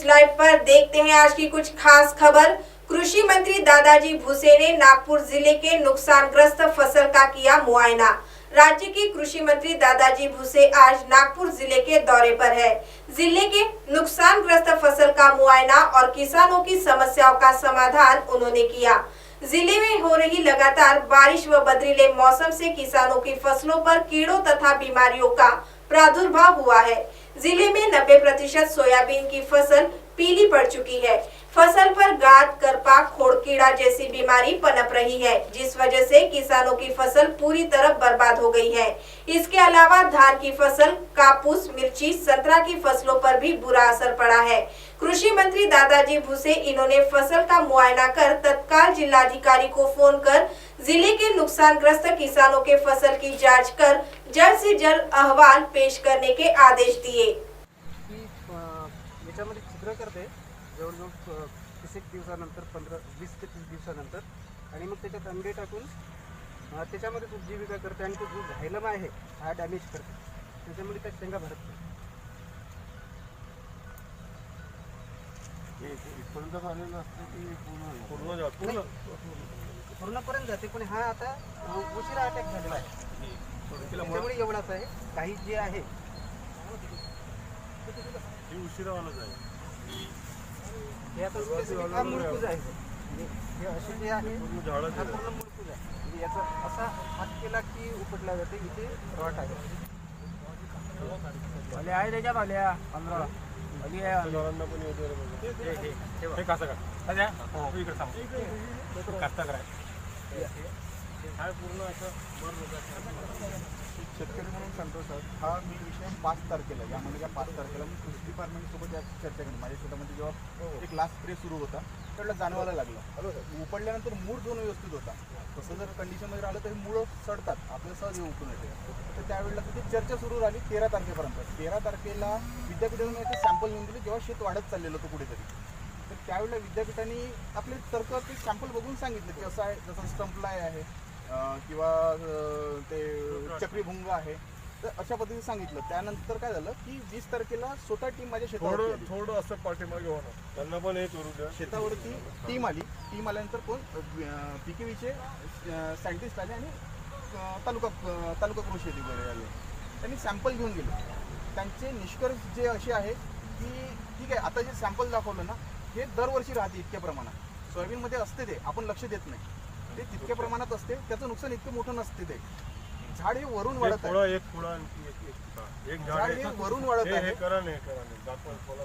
News live पर देखते हैं आज की कुछ खास खबर। कृषि मंत्री दादाजी भुसे ने नागपुर जिले के नुकसानग्रस्त फसल का किया मुआयना। राज्य के कृषि मंत्री दादाजी भुसे आज नागपुर जिले के दौरे पर है। जिले के नुकसानग्रस्त फसल का मुआयना और किसानों की समस्याओं का समाधान उन्होंने किया। जिले में हो रही लगातार बारिश व बदलीले मौसम से किसानों की फसलों पर कीड़ों तथा बीमारियों का प्रादुर्भाव हुआ है। जिले में 90% सोयाबीन की फसल पीली पड़ चुकी है। फसल पर गाद, करपा, खोड़ कीड़ा जैसी बीमारी पनप रही है, जिस वजह से किसानों की फसल पूरी तरह बर्बाद हो गई है। इसके अलावा धान की फसल, कापूस, मिर्ची, संतरा की फसलों पर भी बुरा असर पड़ा है। कृषि मंत्री दादाजी भुसे इन्होंने फसल का मुआयना कर तत्काल जिलाधिकारी को फोन कर जिले के नुकसानग्रस्त किसानों के फसल की जांच कर जल्द से जल्द अहवाल पेश करने के आदेश दिए। याच्यामध्ये छिद्र करते जवळजवळ 30 दिवसानंतर 20 ते 30 दिवसानंतर आणि मग त्याच्यात अंडे टाकून त्याच्यामध्ये उपजीविका करते आणि तो जो झायलम आहे हा डॅमेज करते, त्याच्यामुळे त्या शेंगा भरत नाही। इथपर्यंत झालेलं असतं की पूर्णपर्यंत जाते, पण हा आता उशिरा अटॅक झालेला आहे, त्याच्यामुळे एवढाच आहे। काही जे आहे उशिरावालाच आहे, हे आता हा मुळकूज आहे, हे असे जे आहे हा पूर्ण मुळकूज आहे। म्हणजे याचा असा हात केला की उपटला जाते, इथे रॉट आहे। भले आहे त्याच्यात आल्या 15 भली आहे जनावरांना पण येते रे बाबा। हे कसं का अरे हो इकडे सांग कसं करायचं काय पूर्ण असं शेतकरी म्हणून सांगतो सर, हा मी विषय 5 तारखेला या महिन्याच्या 5 तारखेला मी कृषी डिपार्टमेंटसोबत या चर्चा केली। माझ्या शेतामध्ये जेव्हा एक लास्ट स्प्रे सुरू होता त्यावेळेला जाणवायला लागलं, उपडल्यानंतर मूळ दोन व्यवस्थित होता। तसं जर कंडिशनमध्ये राहिलं तर मुळं सडतात, आपलं सहज उकळून येते। तर त्यावेळेला तिथे चर्चा सुरू झाली 13 तारखेपर्यंत। 13 तारखेला विद्यापीठाने याचे सॅम्पल घेऊन दिले, जेव्हा शेत वाढत चाललेलं होतं कुठेतरी। तर त्यावेळेला विद्यापीठाने आपले तर्क ते सॅम्पल बघून सांगितलं की असं आहे, जसं स्टंपलाय आहे किंवा ते चक्रीभुंग आहे, तर अशा पद्धतीने सांगितलं। त्यानंतर काय झालं की 20 तारखेला स्वतः टीम माझ्या शेतावर थोडं असं पाठीमागे होणार, त्यांना पण हे करू द्या। शेतावरती टीम आली। टीम आल्यानंतर कोण PKVचे सायंटिस्ट आले आणि तालुका कृषी अधिकारी आले, त्यांनी सॅम्पल घेऊन गेले। त्यांचे निष्कर्ष जे असे आहे की ठीक आहे, आता जे सॅम्पल दाखवलं ना हे दरवर्षी राहते इतक्या प्रमाणात। सोयाबीनमध्ये असते ते, आपण लक्ष देत नाही, ते तितक्या प्रमाणात असते, त्याचं नुकसान इतकं मोठं नसते। ते झाड हे वरून वाढत आहे, एक झाड हे वरून वाढत आहे। करा नाही दाखवा बोला।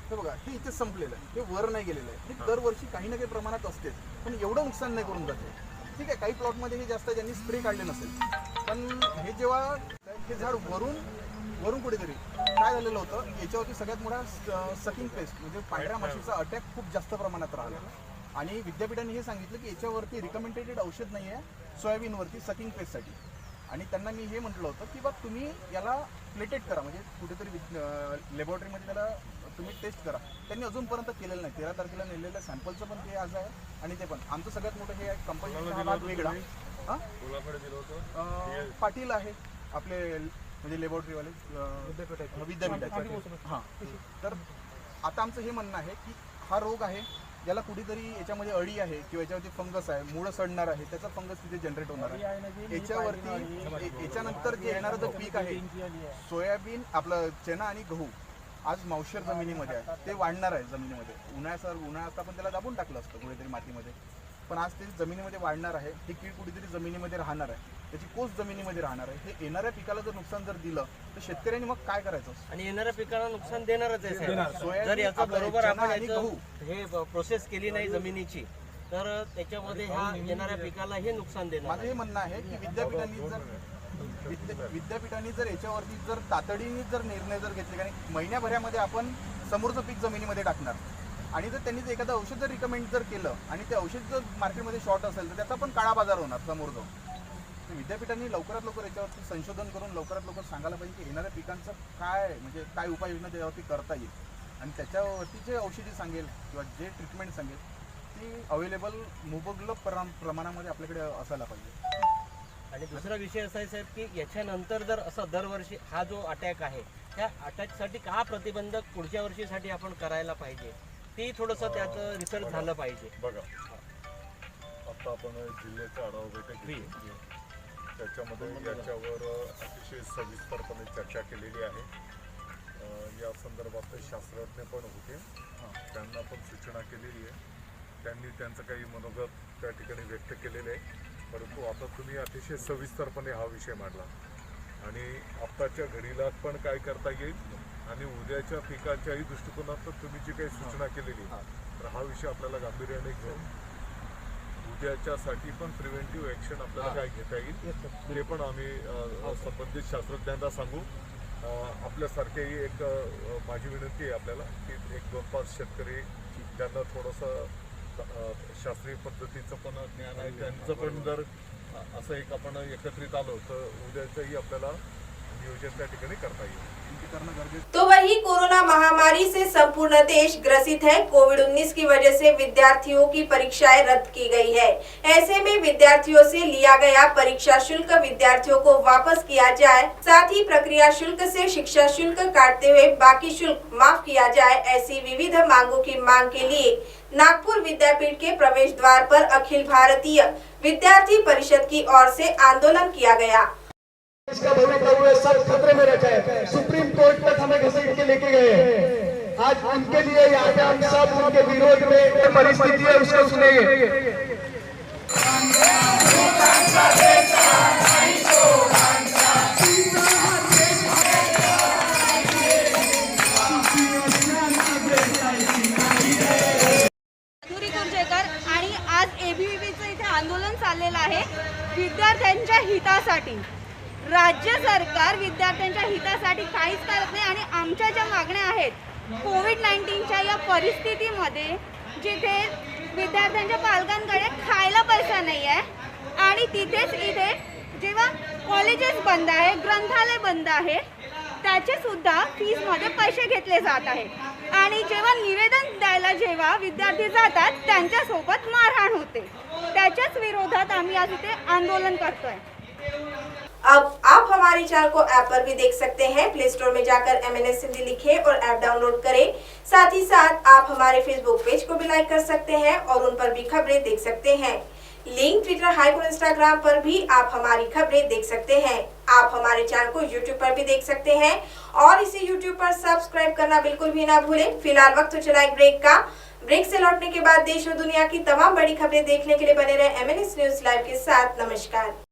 हे बघा, हे इथे संपलेलं आहे, हे वर नाही गेलेलं आहे। हे दरवर्षी काही ना काही प्रमाणात असते, पण एवढं नुकसान नाही करून जाते। ठीक आहे, काही प्लॉटमध्ये हे जास्त ज्यांनी स्प्रे काढले नसेल, पण हे जेव्हा हे झाड वरून कुठेतरी काय झालेलं होतं, याच्यावरती सगळ्यात मोठा सकिंग पेस्ट म्हणजे पांढऱ्या माशीचा अटॅक खूप जास्त प्रमाणात राहिला। आणि विद्यापीठाने हे सांगितलं की याच्यावरती रिकमेंडेड औषध नाही आहे सोयाबीनवरती सकिंग पेस्टसाठी। आणि त्यांना मी हे म्हटलं होतं की बा तुम्ही याला प्लेटेड करा, म्हणजे कुठेतरी लॅबोरेटरीमध्ये त्याला तुम्ही टेस्ट करा। त्यांनी अजूनपर्यंत केलेलं नाही। 13 तारखेला नेलेल्या सॅम्पलचं पण ते आज आहे आणि ते पण आमचं सगळ्यात मोठं हे कंपनीचा भाग वेगळा। हां, पाटील आहे आपले म्हणजे लॅबोरेटरीवाले विद्यापीठाचे। हां, तर आता आमचं हे म्हणणं आहे की हा रोग आहे, ज्याला कुठेतरी याच्यामध्ये अळी आहे किंवा याच्यावरती फंगस आहे, मुळं सडणार आहे, त्याचा फंगस तिथे जनरेट होणार आहे। याच्यावरती याच्यानंतर जे येणारं जे पीक आहे सोयाबीन, आपलं चणा आणि गहू आज मावशर जमिनीमध्ये आहे, ते वाढणार आहे जमिनीमध्ये। उन्हाळ्यात आपण त्याला दाबून टाकलं असतं कुठेतरी मातीमध्ये, पण आज ते जमिनीमध्ये वाढणार आहे। हे कीड कुठेतरी जमिनीमध्ये राहणार आहे, त्याची कोस जमिनीमध्ये राहणार आहे। हे येणाऱ्या पिकाला जर नुकसान जर दिलं तर शेतकऱ्यांनी मग काय करायचं? आणि येणाऱ्या पिकाला नुकसान देणारच आहे। सोयाबीन, जर याचा बरोबर आपण गहू हे प्रोसेस केली नाही जमिनीची तर त्याच्यामध्ये ह्या येणाऱ्या पिकाला हे नुकसान देणार। माझं हे म्हणणं आहे की विद्यापीठांनी जर याच्यावरती जर तातडीने जर निर्णय जर घेतले, कारण महिन्याभरामध्ये आपण समोरचं पीक जमिनीमध्ये टाकणार, आणि जर त्यांनी जर एखादं औषध जर रिकमेंड जर केलं आणि ते औषध जर मार्केटमध्ये शॉर्ट असेल तर त्याचा पण काळा बाजार होणार समोर जाऊन। तर विद्यापीठांनी लवकरात लवकर याच्यावरती संशोधन करून लवकरात लवकर सांगायला पाहिजे की येणाऱ्या पिकांचं काय म्हणजे काय उपाययोजना त्याच्यावरती करता येईल, आणि त्याच्यावरती जे औषधी सांगेल किंवा जे ट्रीटमेंट सांगेल ती अवेलेबल मुबलक प्रमाणामध्ये आपल्याकडे असायला पाहिजे। आणि दुसरा विषय असा आहे साहेब की याच्यानंतर जर असं दरवर्षी हा जो अटॅक आहे त्या अटॅकसाठी का प्रतिबंधक पुढच्या वर्षीसाठी आपण करायला पाहिजे ती थोडंसं त्याचं रिसर्च झालं पाहिजे. बघा आता आपण जिल्ह्याचा आढावा बैठक घेतली. त्याच्यामध्ये याच्यावर अतिशय सविस्तरपणे चर्चा केलेली आहे. या संदर्भात शास्त्रज्ञ पण होते, त्यांना पण सूचना केलेली आहे. त्यांनी त्यांचं काही मनोगत त्या ठिकाणी व्यक्त केलेलं आहे. परंतु आता तुम्ही अतिशय सविस्तरपणे हा विषय मांडला आणि आत्ताच्या घडीला पण काय करता येईल आणि उद्याच्या पिकाच्याही दृष्टिकोनातून तुम्ही जी काही सूचना केलेली तर हा विषय आपल्याला गांभीर्याने घेऊन उद्याच्यासाठी पण प्रिव्हेंटिव्ह ॲक्शन आपल्याला काय घेता येईल ते पण आम्ही संबंधित शास्त्रज्ञांना सांगू. आपल्यासारखेही एक माझी विनंती आहे आपल्याला की 1-2-5 शेतकरी ज्यांना थोडंसं शास्त्रीय पद्धतीचं पण ज्ञान आहे त्यांचं पण जर असं एक आपण एकत्रित आलो तर उद्याचंही आपल्याला नियोजन त्या ठिकाणी करता येईल. तो वही कोरोना महामारी से संपूर्ण देश ग्रसित है. कोविड-19 की वजह से विद्यार्थियों की परीक्षाएं रद्द की गई है. ऐसे में विद्यार्थियों से लिया गया परीक्षा शुल्क विद्यार्थियों को वापस किया जाए. साथ ही प्रक्रिया शुल्क से शिक्षा शुल्क काटते हुए बाकी शुल्क माफ किया जाए. ऐसी विविध मांगों की मांग के लिए नागपुर विद्यापीठ के प्रवेश द्वार पर अखिल भारतीय विद्यार्थी परिषद की ओर से आंदोलन किया गया. इसका भविष्य सब खतरे में रखा है. सुप्रीम कोर्ट तक हमें घसीट के लेके गए. आज उनके लिए यहाँ पे हम सब उनके विरोध में परिस्थिति है उसको सुनेंगे. आणि आज ABVPचं इथे आंदोलन चाललेलं आहे विद्यार्थ्यांच्या हितासाठी. राज्य सरकार विद्यार्थ्यांच्या हितासाठी काहीच करत नाही आणि आमच्या ज्या मागण्या आहेत कोविड-19च्या या परिस्थितीमध्ये जिथे विद्यार्थ्यांच्या पालकांकडे खायला पैसा नाही आहे आणि तिथेच इथे जेव्हा कॉलेजेस बंद आहे, ग्रंथालय बंद आहे, त्याचे सुद्धा फीजमध्ये पैसे घेतले जात आहेत आणि जेव्हा निवेदन द्यायला जेव्हा विद्यार्थी जातात त्यांच्यासोबत मारहाण होते. त्याच्याच विरोधात आम्ही आज इथे आंदोलन करतोय. अब आप हमारे चैनल को ऐप पर भी देख सकते हैं. प्ले स्टोर में जाकर MNS हिंदी लिखें और ऐप डाउनलोड करें. साथ ही साथ आप हमारे फेसबुक पेज को भी लाइक कर सकते हैं और उन पर भी खबरें देख सकते हैं. लिंक ट्विटर, हाइप और इंस्टाग्राम पर भी आप हमारी खबरें देख सकते हैं. आप हमारे चैनल को YouTube पर भी देख सकते हैं और इसे YouTube पर सब्सक्राइब करना बिल्कुल भी ना भूलें. फिलहाल वक्त हो चला एक ब्रेक का. ब्रेक से लौटने के बाद देश और दुनिया की तमाम बड़ी खबरें देखने के लिए बने रहे MNS न्यूज लाइव के साथ. नमस्कार.